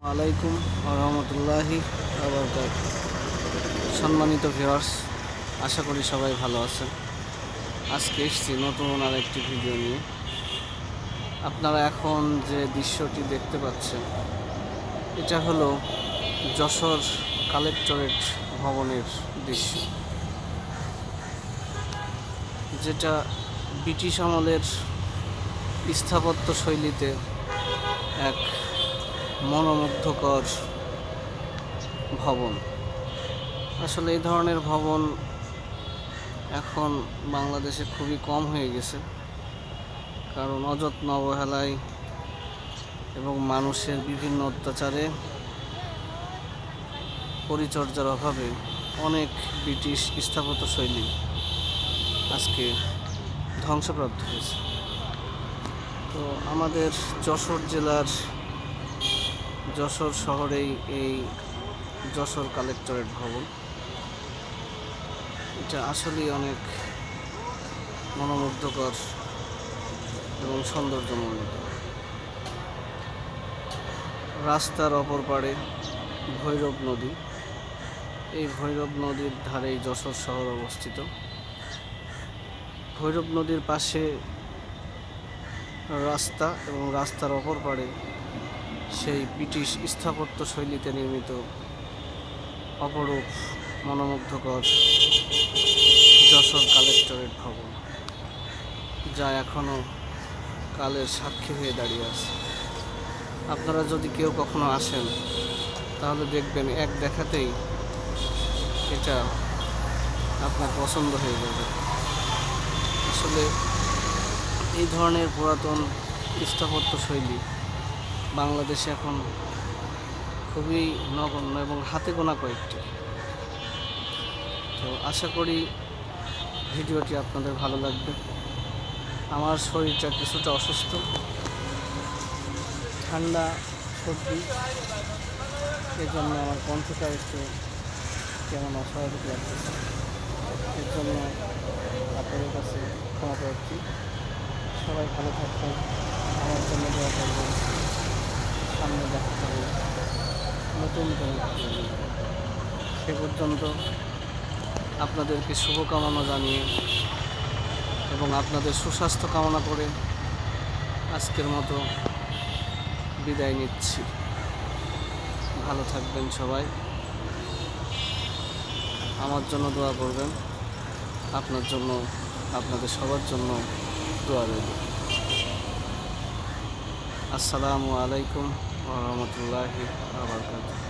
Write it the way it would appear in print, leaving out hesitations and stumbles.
আলাইকুম রহমতুল্লাহি সম্মানিত ভিউয়ার্স, আশা করি সবাই ভালো আছেন। আজকে এসেছি নতুন আরেকটি ভিডিও নিয়ে। আপনারা এখন যে দৃশ্যটি দেখতে পাচ্ছেন, এটা হলো যশোর কালেক্টরেট ভবনের দৃশ্য, যেটা ব্রিটিশ আমলের স্থাপত্য শৈলীতে এক মনোমুগ্ধকর ভবন। আসলে এই ধরনের ভবন এখন বাংলাদেশে খুবই কম হয়ে গেছে, কারণ অযত্ন অবহেলায় এবং মানুষের বিভিন্ন অত্যাচারে, পরিচর্যার অভাবে অনেক ব্রিটিশ স্থাপত্য শৈলী আজকে ধ্বংসপ্রাপ্ত হয়েছে। তো আমাদের যশোর জেলার যশোর শহরেই এই যশোর কালেক্টরেট ভবন। এটা আসলেই অনেক মনোমুগ্ধকর এবং সৌন্দর্যমণ্ডিত। রাস্তার অপর পাড়ে ভৈরব নদী, এই ভৈরব নদীর ধারেই যশোর শহর অবস্থিত। ভৈরব নদীর পাশে রাস্তা এবং রাস্তার অপর পাড়ে সেই ব্রিটিশ স্থাপত্য শৈলীতে নির্মিত অপরূপ মনোমুগ্ধকর যশোর কালেক্টরেট ভবন, যা এখনও কালের সাক্ষী হয়ে দাঁড়িয়ে আছে। আপনারা যদি কেউ কখনো আসেন, তাহলে দেখবেন এক দেখাতেই এটা আপনার পছন্দ হয়ে যাবে। আসলে এই ধরনের পুরাতন স্থাপত্য শৈলী বাংলাদেশে এখন খুবই নগণ্য এবং হাতে গোনা কয়েকটি। তো আশা করি ভিডিওটি আপনাদের ভালো লাগবে। আমার শরীরটা কিছুটা অসুস্থ, ঠান্ডা সর্দি, এর জন্য আমার কণ্ঠটা একটু কেমন অস্বাভাবিক লাগতেছে। এর জন্য আপনাদের কাছে ক্ষমা প্রার্থী। সবাই ভালো থাকবেন, আমার জন্য দোয়া করবেন। সামনে দেখতে হবে নতুন কোনো ভিডিও নিয়ে। সে পর্যন্ত আপনাদেরকে শুভকামনা জানিয়ে এবং আপনাদের সুস্বাস্থ্য কামনা করে আজকের মতো বিদায় নিচ্ছি। ভালো থাকবেন সবাই, আমার জন্য দোয়া করবেন, আপনার জন্য, আপনাদের সবার জন্য দোয়া রইল। আসসালামু আলাইকুম ওয়া রাহমাতুল্লাহি ওয়া বারাকাতুহু।